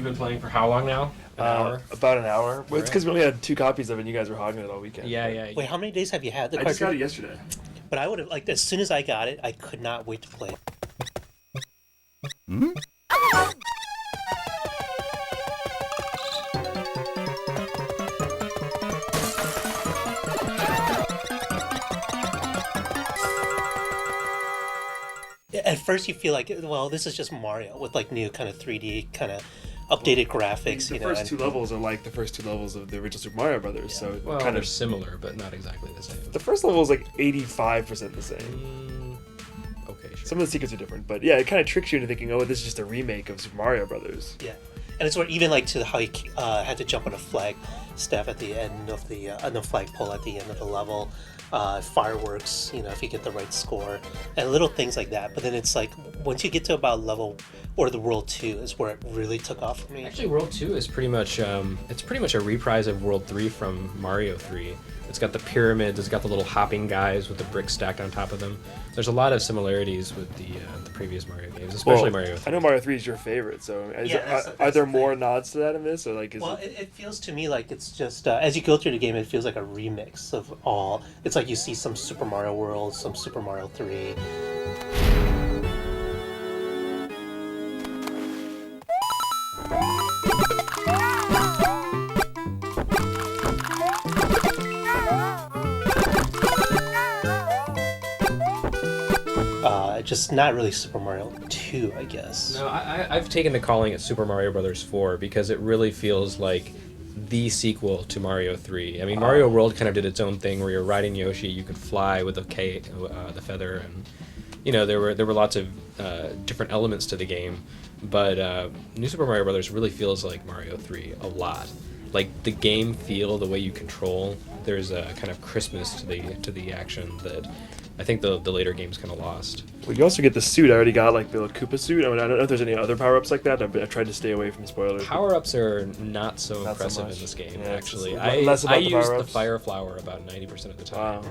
been playing for how long now? An hour? About an hour. Well, it's Right. because we only had 2 copies of it and you guys were hogging it all weekend. Yeah, yeah. Wait, how many days have you had the I cartridge? just got it yesterday. But I would have, like, as soon as I got it, I could not wait to play it. At first you feel like, well, this is just Mario with, like, new kind of 3D, kind of updated graphics. The first 2 levels are like the first 2 levels of the original Super Mario Brothers, so Well, kind they're of similar, but not exactly the same. the first level is like 85% the same. Okay, sure. Some of the secrets are different, but yeah, it kind of tricks you into thinking, oh, this is just a remake of Super Mario Brothers. Yeah, and it's where even like to how you had to jump on a flag staff at the end of the on the flagpole at the end of the level, fireworks. You know, if you get the right score, and little things like that. But then it's like once you get to about level or the World 2 is where it really took off for me. Actually, World 2 is pretty much it's pretty much a reprise of World 3 from Mario 3. It's got the pyramids, it's got the little hopping guys with the bricks stacked on top of them. There's a lot of similarities with the previous Mario games, especially Mario 3. I know Mario 3 is your favorite, so are there more nods to that in this, or like? It feels to me like it's just as you go through the game, it feels like a remix of all. It's like you see some Super Mario World, some Super Mario 3. Just not really Super Mario 2, I guess. No, I've taken to calling it Super Mario Brothers 4 because it really feels like the sequel to Mario 3. I mean, Mario World kind of did its own thing where you're riding Yoshi, you could fly with the feather, and you know there were lots of different elements to the game. But New Super Mario Brothers really feels like Mario 3 a lot. Like the game feel, the way you control, there's a kind of crispness to the action that I think the later games kind of lost. Well, you also get the suit. I already got like the Koopa suit. I mean, I don't know if there's any other power-ups like that. I tried to stay away from spoilers. Power-ups are not so Not so impressive much. in this game, Yeah, actually. less about I the use the power-ups. Fire Flower about 90% of the time. Wow.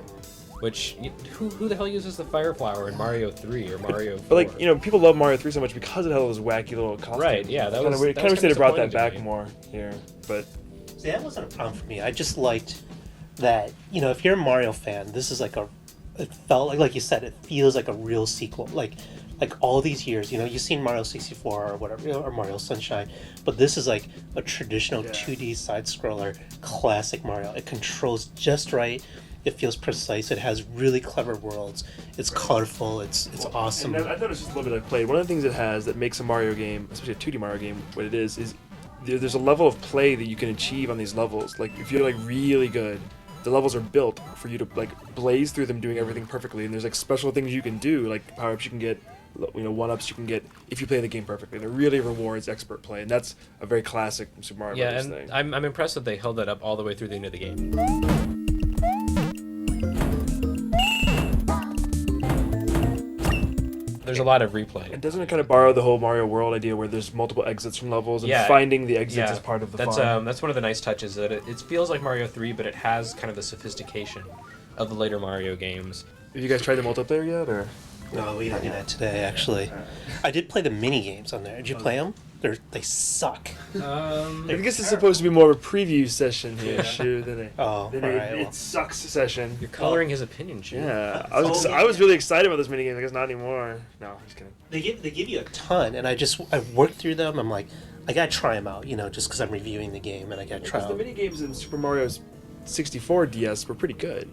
Which, who the hell uses the Fire Flower in Mario 3 or Mario 4? But like, you know, people love Mario 3 so much because it had all those wacky little costumes. Right, yeah, that kind was of weird. that Kind was of wish they'd have brought that disappointing back to me. more here, but See, that wasn't a problem for me. I just liked that, you know, if you're a Mario fan, this is like it felt like you said, it feels like a real sequel. Like all these years, you know, you've seen Mario 64 or whatever, or Mario Sunshine, but this is like a traditional 2D side-scroller, classic Mario. It controls just right. It feels precise. It has really clever worlds. It's colorful. It's awesome. And I noticed just a little bit I played. One of the things it has that makes a Mario game, especially a 2D Mario game, what it is there's a level of play that you can achieve on these levels. Like if you're like really good, the levels are built for you to like blaze through them doing everything perfectly. And there's like special things you can do, like power-ups you can get, you know, one-ups you can get if you play the game perfectly. And it really rewards expert play, and that's a very classic Super Mario Yeah, Brothers and thing. I'm impressed that they held that up all the way through the end of the game. There's a lot of replay. And doesn't it kind of borrow the whole Mario World idea where there's multiple exits from levels and Yeah. finding the exits is part of the that's fun? that's one of the nice touches that it feels like Mario 3, but it has kind of the sophistication of the later Mario games. Have you guys tried the multiplayer yet, or? No, we didn't do that today, actually. I did play the mini games on there. Did you play them? They suck. I guess it's supposed to be more of a preview session here, Shu, than Oh, than alright, well. it sucks session. You're coloring his opinion, Shu. Yeah, I was really excited about this minigame. I guess not anymore. No, I'm just kidding. They give you a ton, and I worked through them. I'm like, I gotta try them out, you know, just because I'm reviewing the game, and I gotta try Because the them. minigames in Super Mario's 64 DS were pretty good.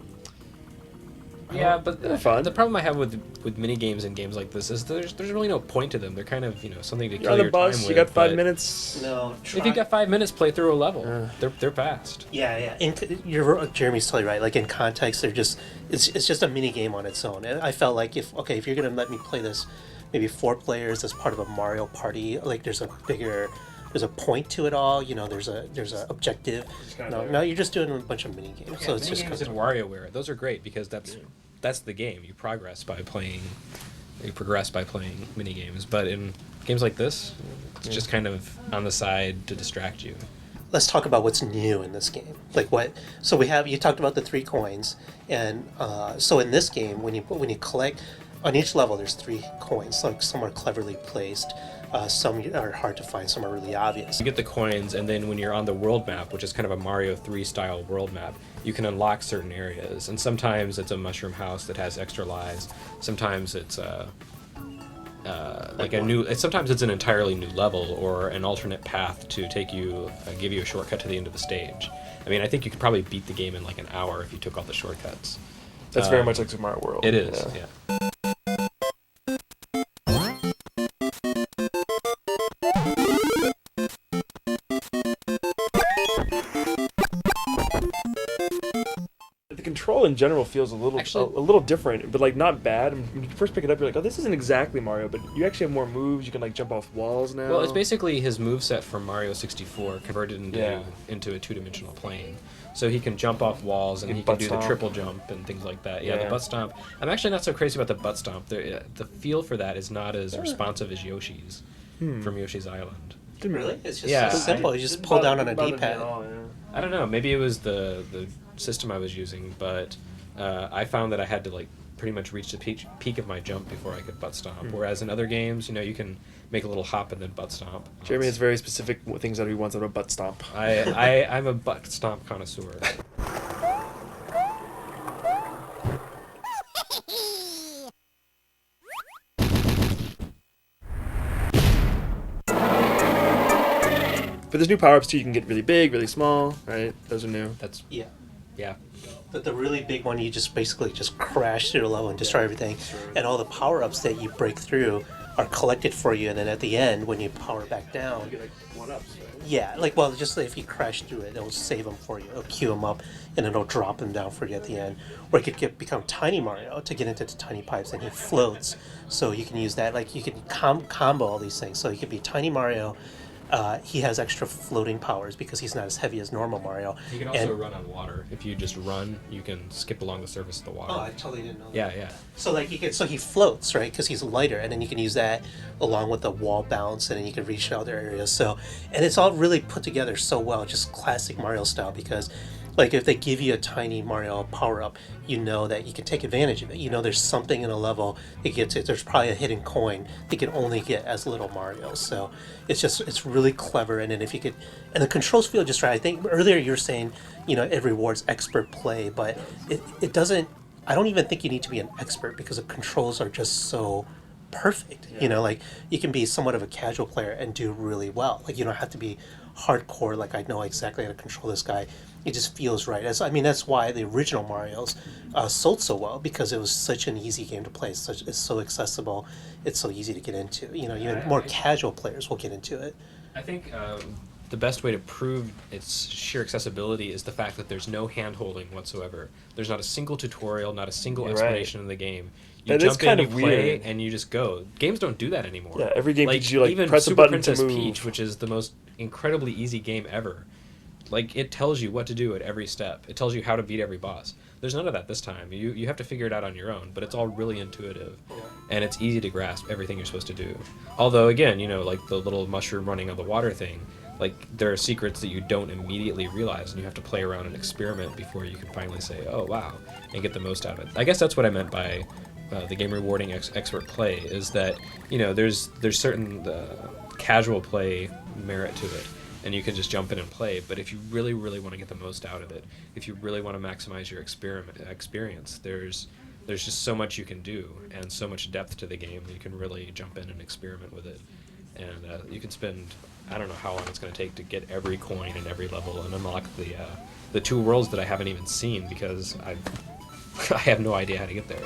Yeah, but They're fun. the problem I have with mini games and games like this is there's really no point to them. They're kind of, you know, something to You're kill on the your bus. time You with. got 5 but minutes. No, If you got 5 minutes, play through a level. They're fast. Yeah. Jeremy's totally right. Like in context, they're just it's just a mini game on its own. And I felt like if you're gonna let me play this, maybe 4 players as part of a Mario Party, like there's a point to it all. You know, there's a objective. No, you're just doing a bunch of mini games. So it's just games in WarioWare. Those are great because that's the game. You progress by playing mini games. But in games like this, it's just kind of on the side to distract you. Let's talk about what's new in this game. Like what? So you talked about the 3 coins, and so in this game, when you collect on each level, there's 3 coins. Like some are cleverly placed. Some are hard to find, some are really obvious. You get the coins, and then when you're on the world map, which is kind of a Mario 3 style world map, you can unlock certain areas. And sometimes it's a mushroom house that has extra lives. Sometimes it's sometimes it's an entirely new level or an alternate path to take you, give you a shortcut to the end of the stage. I mean, I think you could probably beat the game in like an hour if you took all the shortcuts. That's very much like Super Mario World. It is, yeah. The control in general feels a little different, but like not bad. When you first pick it up, you're like, oh, this isn't exactly Mario, but you actually have more moves. You can like jump off walls now. Well, it's basically his moveset from Mario 64 converted into a two-dimensional plane. So he can jump off walls, and he can do the triple jump and things like that. Yeah, the butt stomp. I'm actually not so crazy about the butt stomp. The feel for that is not as responsive as Yoshi's from Yoshi's Island. Really? It's just so simple. You just pull down on a D-pad. I don't know. Maybe it was the system I was using, but I found that I had to like pretty much reach the peak of my jump before I could butt stomp. Whereas in other games, you can make a little hop and then butt stomp. Jeremy has very specific things that he wants out of a butt stomp. I'm a butt stomp connoisseur. But there's new power-ups too. You can get really big, really small, right? Those are new. Yeah. The really big one, you just basically just crash through the level and destroy everything. And all the power-ups that you break through are collected for you, and then at the end, when you power back down... You get like one-ups, right? Yeah, just if you crash through it, it'll save them for you. It'll queue them up, and it'll drop them down for you at the end. Or it could become Tiny Mario to get into the tiny pipes, and he floats. So you can use that, like you can combo all these things. So you could be Tiny Mario... he has extra floating powers because he's not as heavy as normal Mario. You can also run on water. If you just run, you can skip along the surface of the water. Oh, I totally didn't know that. Yeah. So he floats, right? Because he's lighter, and then you can use that along with the wall bounce, and then you can reach other areas. So, and it's all really put together so well, just classic Mario style. Because, like, if they give you a Tiny Mario power up, you know that you can take advantage of it. You know, there's something in a level that gets it. There's probably a hidden coin that you can only get as little Mario. So it's really clever. And then and the controls feel just right. I think earlier you were saying, it rewards expert play, but it doesn't. I don't even think you need to be an expert because the controls are just so perfect. Yeah. Like you can be somewhat of a casual player and do really well. Like you don't have to be hardcore. Like I know exactly how to control this guy. It just feels right. That's why the original Mario's sold so well, because it was such an easy game to play. It's so accessible. It's so easy to get into. Even more casual players will get into it. I think the best way to prove its sheer accessibility is the fact that there's no hand-holding whatsoever. There's not a single tutorial, not a single explanation of the game. You jump in, you play, and you just go. Games don't do that anymore. Yeah, every game teaches you, even press a Super button Princess to move. Peach, which is the most incredibly easy game ever. Like, it tells you what to do at every step. It tells you how to beat every boss. There's none of that this time. You have to figure it out on your own, but it's all really intuitive. And it's easy to grasp everything you're supposed to do. Although, again, like the little mushroom running on the water thing, like, there are secrets that you don't immediately realize, and you have to play around and experiment before you can finally say, oh, wow, and get the most out of it. I guess that's what I meant by the game rewarding expert play, is that, there's certain casual play merit to it. And you can just jump in and play. But if you really, really want to get the most out of it, if you really want to maximize your experience, there's just so much you can do and so much depth to the game. You can really jump in and experiment with it. And you can spend, I don't know how long it's going to take to get every coin in every level and unlock the two worlds that I haven't even seen because I have no idea how to get there.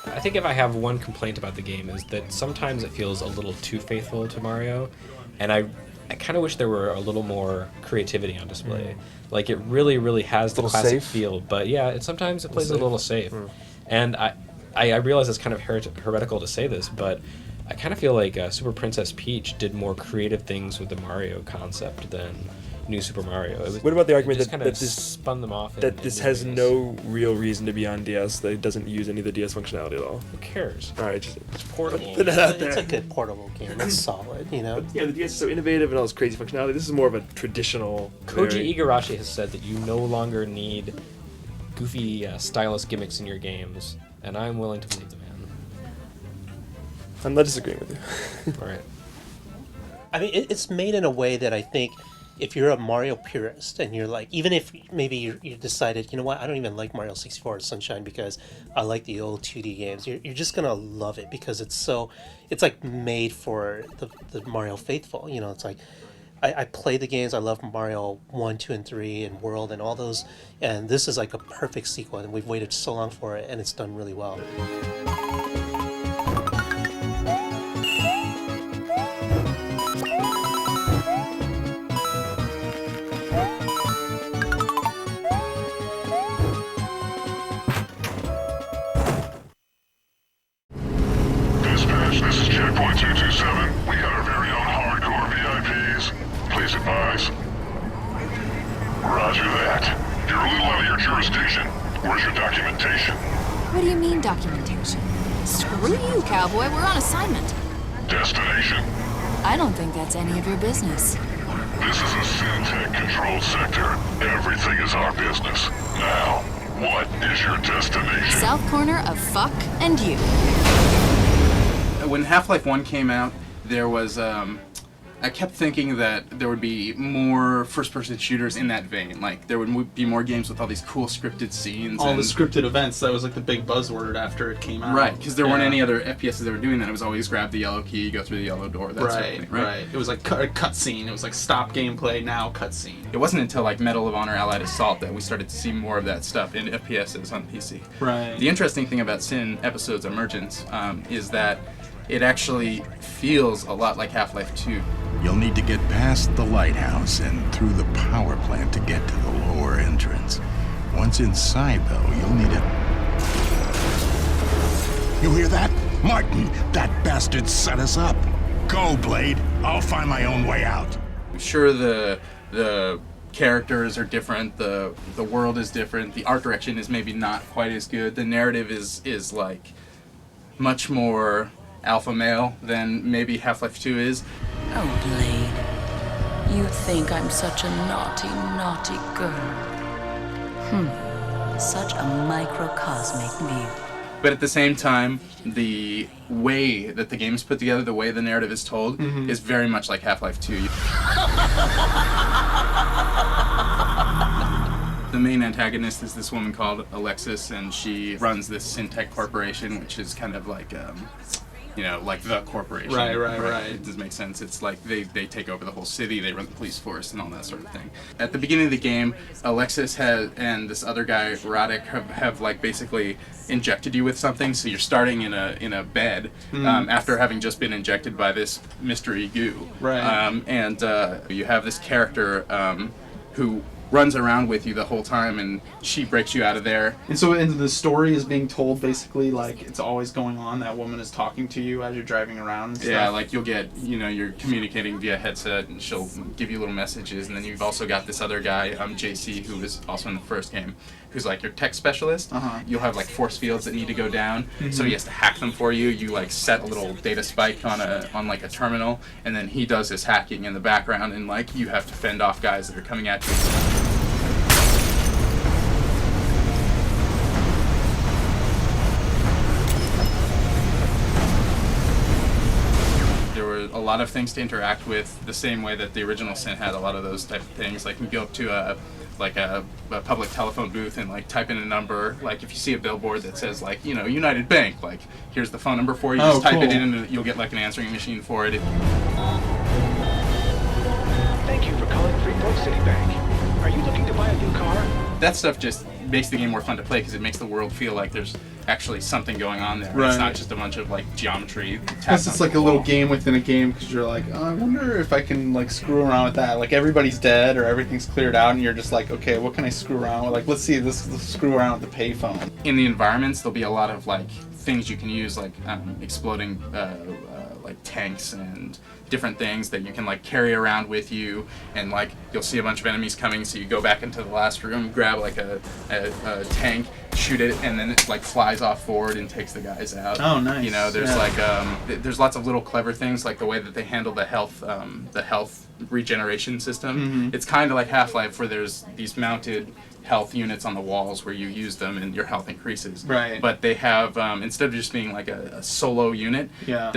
I think if I have one complaint about the game is that sometimes it feels a little too faithful to Mario, and I kind of wish there were a little more creativity on display. Like, it really, really has the classic feel, but yeah, sometimes it plays a little safe. And I realize it's kind of heretical to say this, but I kind of feel like Super Princess Peach did more creative things with the Mario concept than New Super Mario. What about the it argument just that kind of this spun them off? that in this new has ways? no real reason to be on DS? That it doesn't use any of the DS functionality at all. Who cares? All right, just It's portable. put that out It's there. a good portable game. It's solid, you know. But, yeah, the DS is so innovative and all this crazy functionality. This is more of a traditional. Koji very- Igarashi has said that you no longer need goofy stylus gimmicks in your games, and I'm willing to believe the man. I'm not disagreeing with you. All right. I mean, it's made in a way that I think if you're a Mario purist and you're like, even if maybe you decided, you know what, I don't even like Mario 64 or Sunshine because I like the old 2D games, you're just going to love it because it's like made for the Mario faithful. You know, it's like, I play the games, I love Mario 1, 2, and 3 and World and all those, and this is like a perfect sequel, and we've waited so long for it, and it's done really well. Dispatch, this is Checkpoint 227. We got our very own hardcore VIPs. Please advise. Roger that. You're a little out of your jurisdiction. Where's your documentation? What do you mean, documentation? Screw you, cowboy. We're on assignment. Destination? I don't think that's any of your business. This is a Syntech-controlled sector. Everything is our business. Now, what is your destination? South corner of fuck and you. When Half-Life 1 came out, there was, I kept thinking that there would be more first-person shooters in that vein. Like, there would be more games with all these cool scripted scenes. All and the scripted events, that was like the big buzzword after it came out. Right, because there weren't Yeah. any other FPSs that were doing that. It was always grab the yellow key, go through the yellow door, that sort of thing, Right. It was like a cutscene. It was like stop gameplay, now cutscene. It wasn't until like Medal of Honor Allied Assault that we started to see more of that stuff in FPSs on PC. Right. The interesting thing about Sin Episodes Emergence is that it actually feels a lot like Half-Life 2. You'll need to get past the lighthouse and through the power plant to get to the lower entrance. Once inside, though, you'll need it. You hear that? Martin, that bastard set us up. Go, Blade. I'll find my own way out. Sure, the characters are different, the world is different, the art direction is maybe not quite as good, the narrative is like much more alpha male than maybe Half-Life 2 is. Oh, Blade. You think I'm such a naughty, naughty girl. Such a microcosmic me. But at the same time, the way that the game is put together, the way the narrative is told, is very much like Half-Life 2. The main antagonist is this woman called Alexis, and she runs this Syntech corporation, which is kind of like, like the corporation. Right. It does make sense. It's like they take over the whole city, they run the police force and all that sort of thing. At the beginning of the game, Alexis and this other guy, Roddick, have like basically injected you with something, so you're starting in a bed after having just been injected by this mystery goo. Right. And you have this character who runs around with you the whole time, and she breaks you out of there. And so the story is being told basically like it's always going on. That woman is talking to you as you're driving around and stuff. Yeah, like you'll get, you're communicating via headset, and she'll give you little messages, and then you've also got this other guy, JC, who was also in the first game, who's like your tech specialist. You'll have like force fields that need to go down, so he has to hack them for you. You like set a little data spike on like a terminal, and then he does his hacking in the background, and like you have to fend off guys that are coming at you. A lot of things to interact with the same way that the original Sin had a lot of those type of things. Like you go up to a public telephone booth and like type in a number. Like if you see a billboard that says like, United Bank, like here's the phone number for you, just type it in and you'll get like an answering machine for it. Thank you for calling Freeport City Bank. Are you looking to buy a new car? That stuff just makes the game more fun to play because it makes the world feel like there's actually something going on there. Right. It's not just a bunch of like geometry. Plus, it's like a little game within a game because you're like, oh, I wonder if I can like screw around with that. Like everybody's dead or everything's cleared out, and you're just like, okay, what can I screw around with? Like, let's screw around with the payphone. In the environments, there'll be a lot of like things you can use, like exploding like tanks and different things that you can like carry around with you, and like you'll see a bunch of enemies coming, so you go back into the last room, grab like a tank, shoot it, and then it like flies off forward and takes the guys out. Oh, nice. You know, there's like there's lots of little clever things, like the way that they handle the health regeneration system. It's kind of like Half-Life, where there's these mounted health units on the walls where you use them and your health increases. Right. But they have instead of just being like a solo unit, Yeah.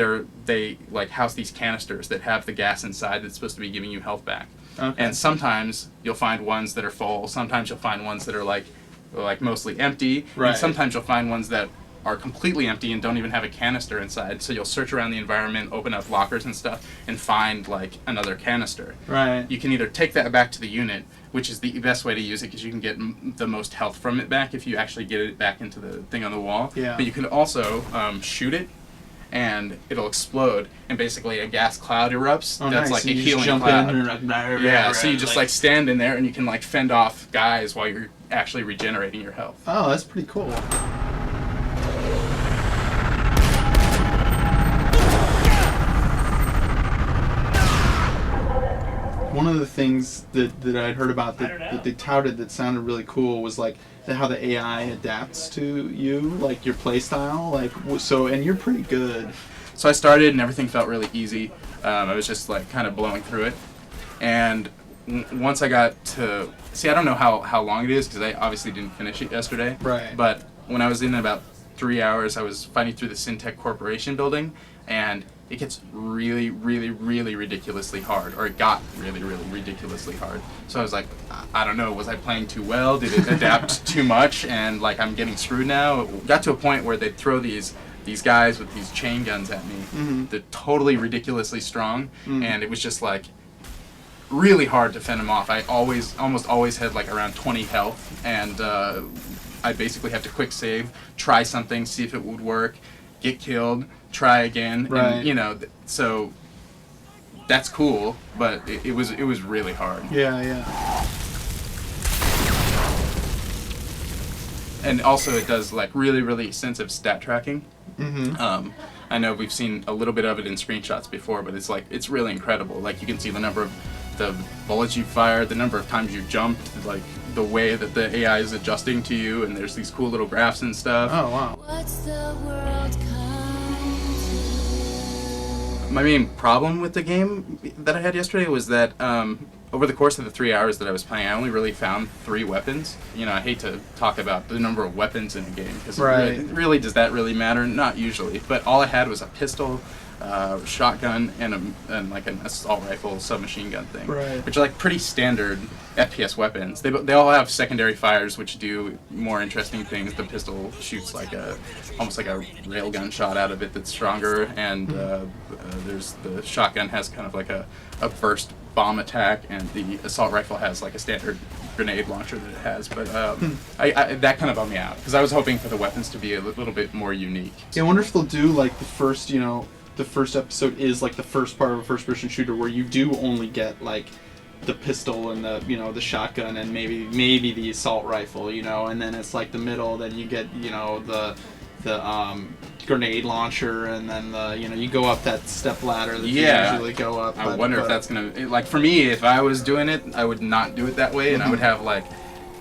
they like house these canisters that have the gas inside that's supposed to be giving you health back. Okay. And sometimes you'll find ones that are full. Sometimes you'll find ones that are like mostly empty. Right. And sometimes you'll find ones that are completely empty and don't even have a canister inside. So you'll search around the environment, open up lockers and stuff, and find like another canister. Right. You can either take that back to the unit, which is the best way to use it because you can get the most health from it back if you actually get it back into the thing on the wall. Yeah. But you can also shoot it, and it'll explode, and basically a gas cloud erupts. Oh, That's nice. like So a you just healing jump cloud. in and like, blah, blah, Yeah, blah, so you just like stand in there and you can like fend off guys while you're actually regenerating your health. Oh, that's pretty cool. One of the things that I'd heard about that they touted that sounded really cool was like how the AI adapts to you, like your play style, like so, and you're pretty good. So I started and everything felt really easy. I was just like kind of blowing through it, and once I got to I don't know how long it is because I obviously didn't finish it yesterday. Right. But when I was in about 3 hours, I was fighting through the Syntech Corporation building, and it gets really, really, really ridiculously hard, or it got really, really ridiculously hard. So I was like, I don't know, was I playing too well? Did it adapt too much? And like I'm getting screwed now. It got to a point where they'd throw these guys with these chain guns at me. They're totally ridiculously strong, and it was just like really hard to fend them off. I almost always had like around 20 health, and I basically have to quick save, try something, see if it would work, get killed, try again, Right. and you know, so that's cool, but it was really hard. Yeah, yeah. And also it does like really, really extensive stat tracking. Mm-hmm. I know we've seen a little bit of it in screenshots before, but it's really incredible. Like you can see the number of the bullets you fired, the number of times you jumped, like the way that the AI is adjusting to you, and there's these cool little graphs and stuff. Oh wow. What's the world come to? My main problem with the game that I had yesterday was that over the course of the 3 hours that I was playing, I only really found 3 weapons. You know, I hate to talk about the number of weapons in a game because Right. really does that really matter? Not usually. But all I had was a pistol, shotgun, and like an assault rifle, submachine gun thing, Right. which are like pretty standard FPS weapons. They all have secondary fires which do more interesting things. The pistol shoots like almost like a railgun shot out of it that's stronger, and there's the shotgun has kind of like a burst bomb attack, and the assault rifle has like a standard grenade launcher that it has. But I that kind of bummed me out because I was hoping for the weapons to be a little bit more unique. Yeah, I wonder if they'll do like the first episode is like the first part of a first-person shooter where you do only get like the pistol and the shotgun and maybe the assault rifle, and then it's like the middle, then you get the grenade launcher, and then you go up that step ladder that you usually go up. I wonder if that's gonna like for me, if I was doing it, I would not do it that way, and I would have like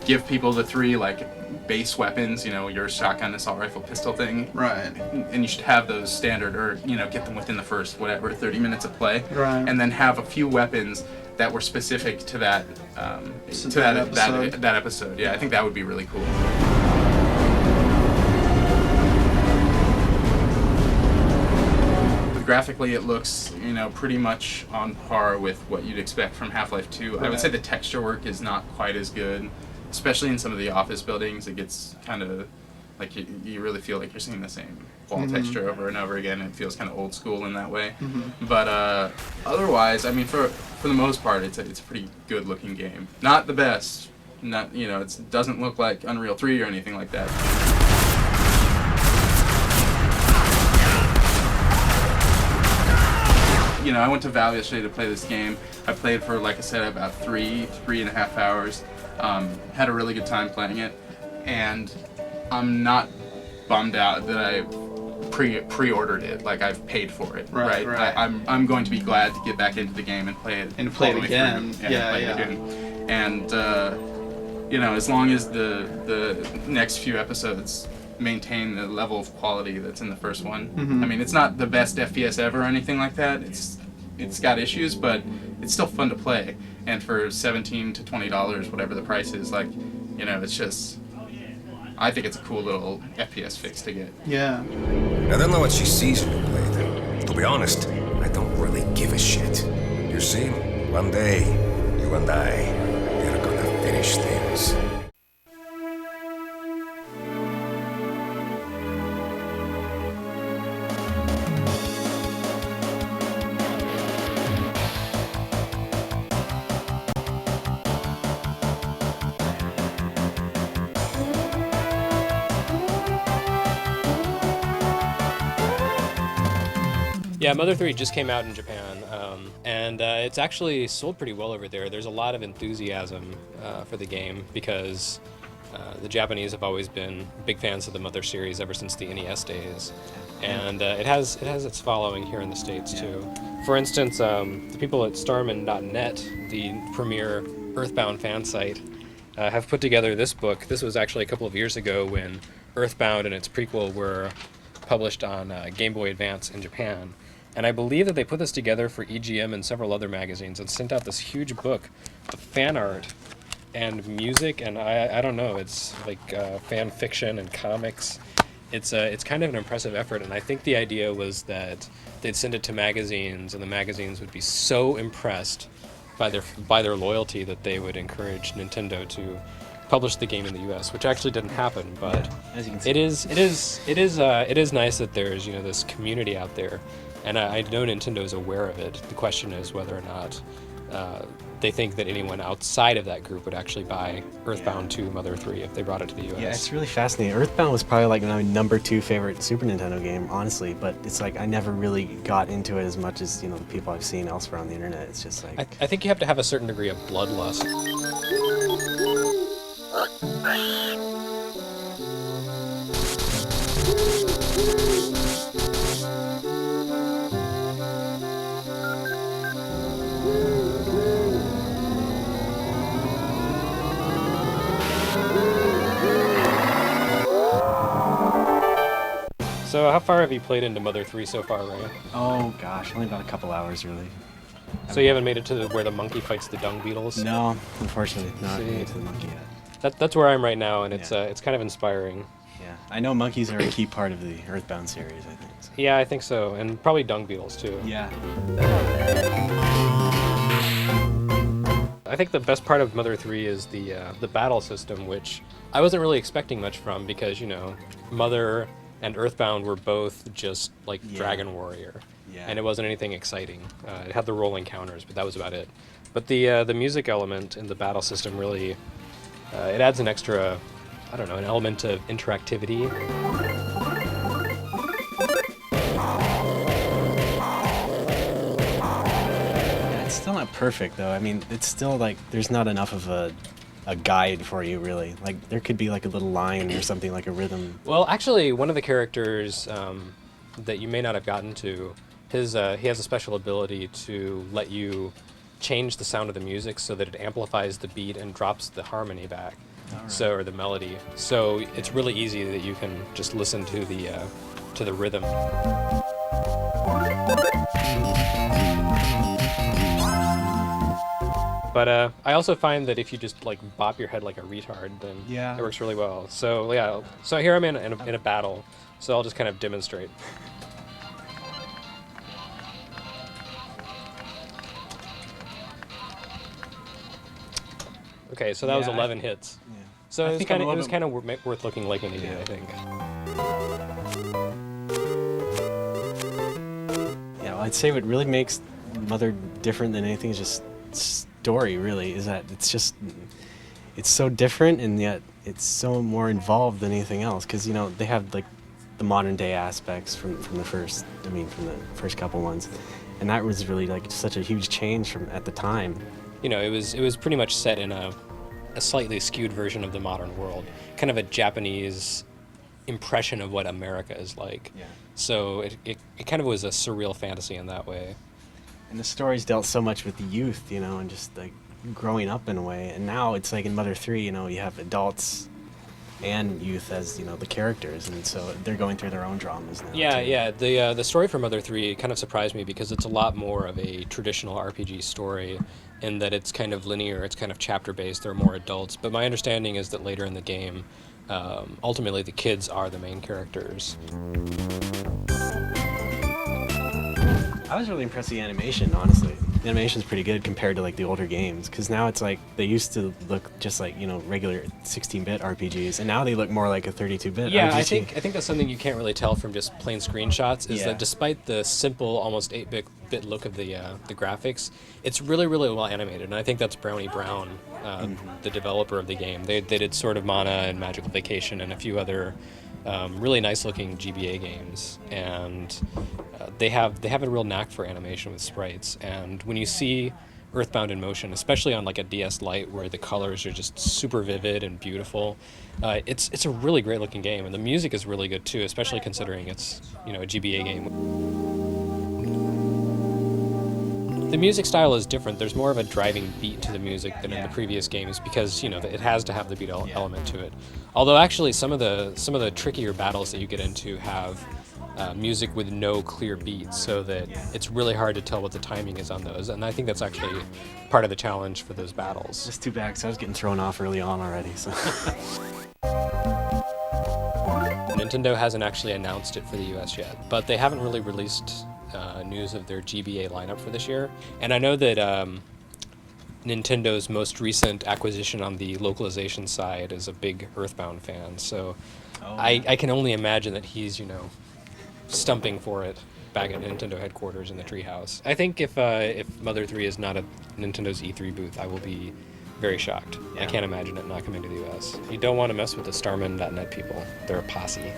give people the 3 like base weapons, your shotgun, assault rifle, pistol thing. Right. And you should have those standard, or get them within the first 30 minutes of play. Right. And then have a few weapons that were specific to that that episode. Yeah, I think that would be really cool. Graphically, it looks, pretty much on par with what you'd expect from Half-Life 2. Right. I would say the texture work is not quite as good, especially in some of the office buildings. It gets kind of like you really feel like you're seeing the same wall texture over and over again. It feels kind of old school in that way. But otherwise, I mean, for the most part, it's a pretty good looking game. Not the best. Not it doesn't look like Unreal 3 or anything like that. I went to Valve yesterday to play this game. I played for, like I said, about 3.5 hours. Had a really good time playing it, and I'm not bummed out that I pre-ordered it, like I've paid for it, Right. I'm going to be glad to get back into the game and play it play all it the way again. through. Yeah. Play it again. And as long as the next few episodes maintain the level of quality that's in the first one. I mean, it's not the best FPS ever or anything like that. It's got issues, but it's still fun to play. And for $17 to $20, whatever the price is, like, it's just, I think it's a cool little FPS fix to get. Yeah. I don't know what she sees when you play it. To be honest, I don't really give a shit. You see, one day, you and I, we're gonna finish things. Yeah, Mother 3 just came out in Japan, and it's actually sold pretty well over there. There's a lot of enthusiasm for the game because the Japanese have always been big fans of the Mother series ever since the NES days, and it has its following here in the States too. For instance, the people at Starman.net, the premier Earthbound fan site, have put together this book. This was actually a couple of years ago when Earthbound and its prequel were published on Game Boy Advance in Japan. And I believe that they put this together for EGM and several other magazines and sent out this huge book of fan art and music, and I don't know, it's like fan fiction and comics. It's kind of an impressive effort, and I think the idea was that they'd send it to magazines, and the magazines would be so impressed by their loyalty that they would encourage Nintendo to publish the game in the U.S., which actually didn't happen. But as you can see, it is nice that there's this community out there, and I know Nintendo is aware of it. The question is whether or not they think that anyone outside of that group would actually buy Earthbound 2 Mother 3 if they brought it to the US. Yeah, it's really fascinating. Earthbound was probably like my number 2 favorite Super Nintendo game, honestly, but it's like I never really got into it as much as, the people I've seen elsewhere on the internet. It's just like... I think you have to have a certain degree of bloodlust. So how far have you played into Mother 3 so far, Ray? Oh gosh, only about a couple hours really. So you haven't made it to where the monkey fights the dung beetles? No, unfortunately, not made it to the monkey yet. That's where I am right now, and it's kind of inspiring. Yeah, I know monkeys are a key part of the Earthbound series, I think. So. Yeah, I think so, and probably dung beetles too. Yeah. I think the best part of Mother 3 is the battle system, which I wasn't really expecting much from because, Mother and Earthbound were both just like Dragon Warrior, and it wasn't anything exciting. It had the rolling counters, but that was about it. But the music element in the battle system really, it adds an extra, I don't know, an element of interactivity. Yeah, it's still not perfect though. I mean, it's still like there's not enough of a guide for you, really. Like there could be like a little line or something, like a rhythm. Well, actually, one of the characters that you may not have gotten to, he has a special ability to let you change the sound of the music so that it amplifies the beat and drops the harmony back, or the melody. So it's really easy that you can just listen to the rhythm. But I also find that if you just like bop your head like a retard, then it works really well. So yeah, so here I'm in a battle, so I'll just kind of demonstrate. Okay, so that was 11 hits. Yeah. So it was kind of worth looking like an idiot, I think. Yeah, well, I'd say what really makes Mother different than anything is just story, really, is that it's so different, and yet it's so more involved than anything else, because they have like the modern day aspects from the first couple ones, and that was really like such a huge change from at the time. It was pretty much set in a slightly skewed version of the modern world, kind of a Japanese impression of what America is like. Yeah. So it kind of was a surreal fantasy in that way. And the stories dealt so much with the youth, you know, and just like growing up in a way. And now it's like in Mother 3, you know, you have adults and youth as, you know, the characters, and so they're going through their own dramas now. Yeah, too. yeah. The story for Mother 3 kind of surprised me because it's a lot more of a traditional RPG story in that it's kind of linear, it's kind of chapter based. There are more adults, but my understanding is that later in the game, ultimately the kids are the main characters. I was really impressed with the animation, honestly. The animation's pretty good compared to like the older games, because now it's like they used to look just like, you know, regular 16-bit RPGs, and now they look more like a 32-bit Yeah, RPG. I think that's something you can't really tell from just plain screenshots. Is Yeah. that despite the simple, almost 8-bit look of the graphics, it's really well animated, and I think that's Brownie Brown, the developer of the game. They did Sword of Mana and Magical Vacation and a few other really nice looking GBA games, and they have a real knack for animation with sprites. And when you see Earthbound in motion, especially on like a DS Lite where the colors are just super vivid and beautiful, it's a really great looking game, and the music is really good too, especially considering it's, you know, a GBA game. The music style is different. There's more of a driving beat to the music than in the previous games because, you know, it has to have the beat element to it. Although actually some of the trickier battles that you get into have music with no clear beats, so that it's really hard to tell what the timing is on those. And I think that's actually part of the challenge for those battles. Just too bad, 'cause I was getting thrown off early on already. So. Nintendo hasn't actually announced it for the US yet, but they haven't really released news of their GBA lineup for this year. And I know that Nintendo's most recent acquisition on the localization side is a big Earthbound fan, so I can only imagine that he's, you know, stumping for it back at Nintendo headquarters in the treehouse. I think if Mother 3 is not at Nintendo's E3 booth, I will be very shocked. I can't imagine it not coming to the US. You don't want to mess with the Starman.net people. They're a posse.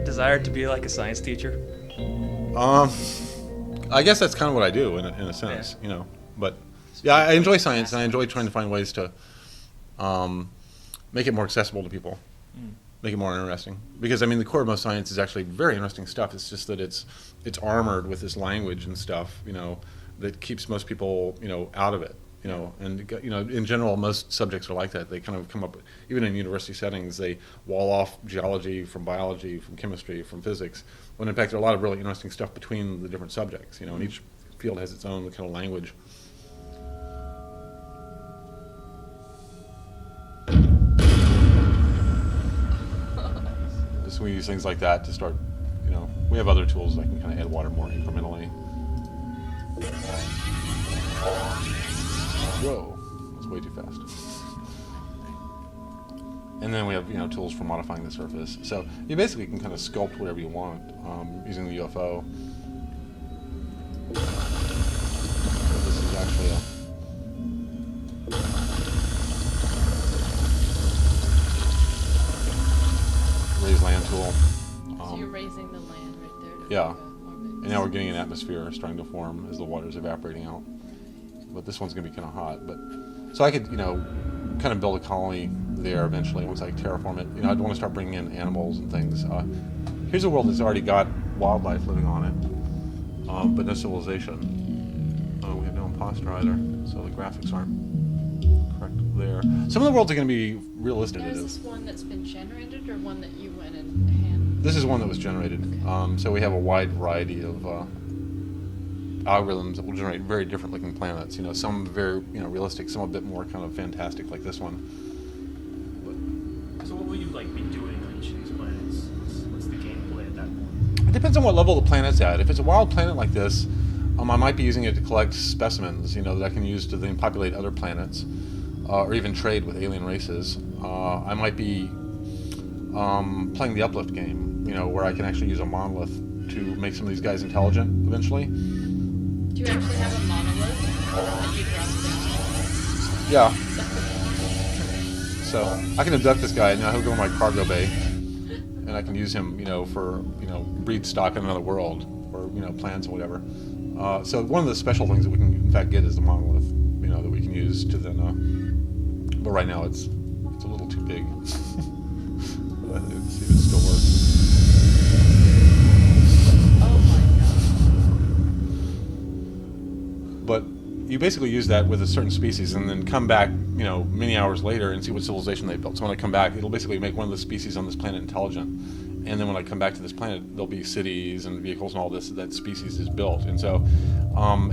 Desired to be like a science teacher? I guess that's kind of what I do in a sense, you know. But yeah, I enjoy science, and I enjoy trying to find ways to make it more accessible to people, make it more interesting. Because I mean, the core of most science is actually very interesting stuff. It's just that it's armored with this language and stuff, you know, that keeps most people, you know, out of it. You know, and you know, in general, most subjects are like that. They kind of come up, even in university settings, they wall off geology from biology, from chemistry, from physics. When in fact, there are a lot of really interesting stuff between the different subjects. You know, and each field has its own kind of language. Just we use things like that to start. You know, we have other tools that can kind of add water more incrementally. Whoa, that's way too fast. And then we have, you know, tools for modifying the surface. So you basically can kind of sculpt whatever you want using the UFO. So this is actually a raised land tool. So you're raising the land right there. Yeah. And now we're getting an atmosphere starting to form as the water's evaporating out. But this one's going to be kind of hot. But so I could, you know, kind of build a colony there eventually once I terraform it. You know, I'd want to start bringing in animals and things. Here's a world that's already got wildlife living on it, but no civilization. We have no imposter either, so the graphics aren't correct there. Some of the worlds are going to be realistic. Now, It is is. this one that's been generated or one that you went and hand? This is one that was generated. So we have a wide variety of algorithms that will generate very different looking planets. Some very realistic, some a bit more kind of fantastic, like this one. So what will you be doing on each of these planets? What's the gameplay at that point? It depends on what level the planet's at. If it's a wild planet like this, I might be using it to collect specimens, that I can use to then populate other planets, or even trade with alien races. I might be playing the Uplift game, where I can actually use a monolith to make some of these guys intelligent eventually. Do you actually have a monolith that you drop down? Yeah. So I can abduct this guy, and now he'll go in my cargo bay, and I can use him, for breed stock in another world, or plants or whatever. So one of the special things that we can in fact get is the monolith, that we can use to then. But right now it's a little too big. Let's see if it still works. But you basically use that with a certain species and then come back, many hours later and see what civilization they built. So when I come back, it'll basically make one of the species on this planet intelligent. And then when I come back to this planet, there'll be cities and vehicles and all this that species is built. And so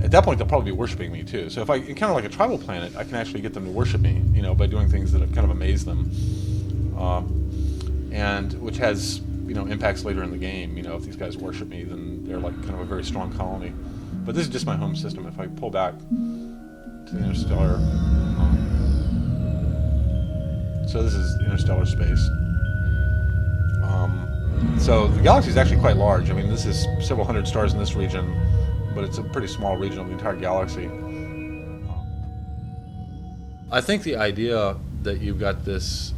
at that point, they'll probably be worshiping me too. So if I encounter a tribal planet, I can actually get them to worship me, by doing things that have kind of amazed them. And which has, impacts later in the game. If these guys worship me, then they're kind of a very strong colony. But this is just my home system. If I pull back to the interstellar, so this is interstellar space. So the galaxy is actually quite large. This is several hundred stars in this region, but it's a pretty small region of the entire galaxy. I think the idea that you've got this,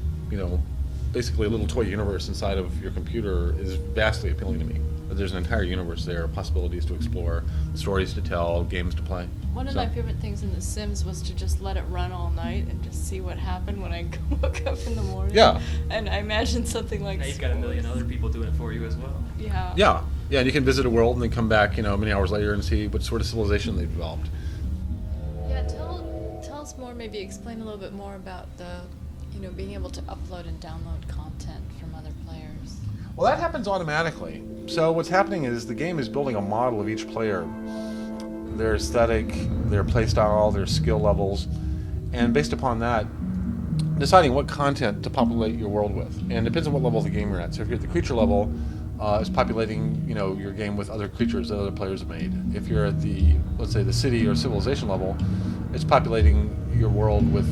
basically a little toy universe inside of your computer is vastly appealing to me. There's an entire universe there, possibilities to explore, stories to tell, games to play. One of my favorite things in The Sims was to just let it run all night and just see what happened when I woke up in the morning. Yeah. And I imagine something like Now you've got a million other people doing it for you as well. Yeah. Yeah, and you can visit a world and then come back, many hours later and see what sort of civilization they've developed. Yeah, tell us more, maybe explain a little bit more about the, being able to upload and download content from other players. Well, that happens automatically. So what's happening is the game is building a model of each player, their aesthetic, their playstyle, their skill levels, and based upon that, deciding what content to populate your world with. And it depends on what level of the game you're at. So if you're at the creature level, it's populating, your game with other creatures that other players have made. If you're at the, let's say, the city or civilization level, it's populating your world with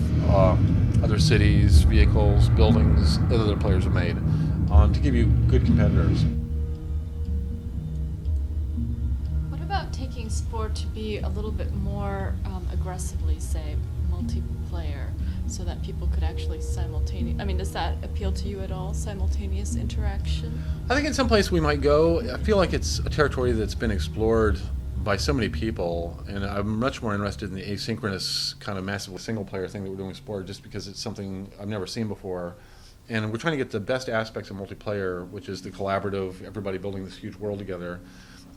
other cities, vehicles, buildings that other players have made, to give you good competitors. What about taking Spore to be a little bit more aggressively, say, multiplayer, so that people could actually does that appeal to you at all, simultaneous interaction? I think in some place we might go. I feel like it's a territory that's been explored by so many people, and I'm much more interested in the asynchronous kind of massive single player thing that we're doing with Spore, just because it's something I've never seen before. And we're trying to get the best aspects of multiplayer, which is the collaborative, everybody building this huge world together,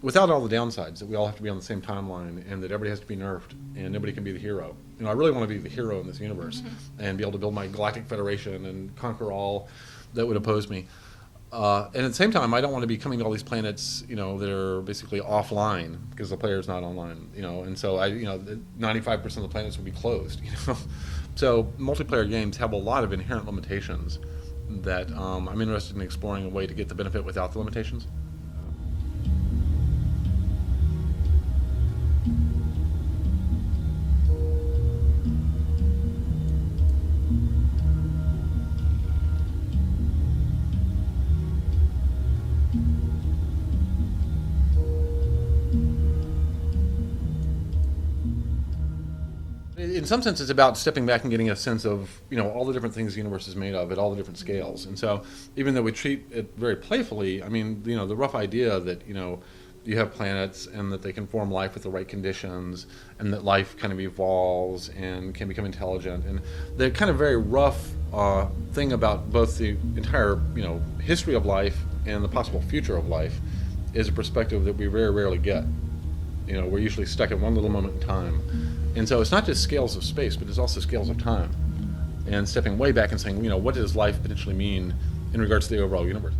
without all the downsides, that we all have to be on the same timeline and that everybody has to be nerfed and nobody can be the hero. I really want to be the hero in this universe and be able to build my galactic federation and conquer all that would oppose me. And at the same time, I don't want to be coming to all these planets, that are basically offline because the player's not online, and so 95% of the planets will be closed, So multiplayer games have a lot of inherent limitations that I'm interested in exploring a way to get the benefit without the limitations. In some sense, it's about stepping back and getting a sense of, all the different things the universe is made of at all the different scales. And so, even though we treat it very playfully, the rough idea that, you have planets and that they can form life with the right conditions and that life kind of evolves and can become intelligent. And the kind of very rough thing about both the entire, history of life and the possible future of life is a perspective that we very rarely get. We're usually stuck at one little moment in time. And so it's not just scales of space, but it's also scales of time. And stepping way back and saying, what does life potentially mean in regards to the overall universe?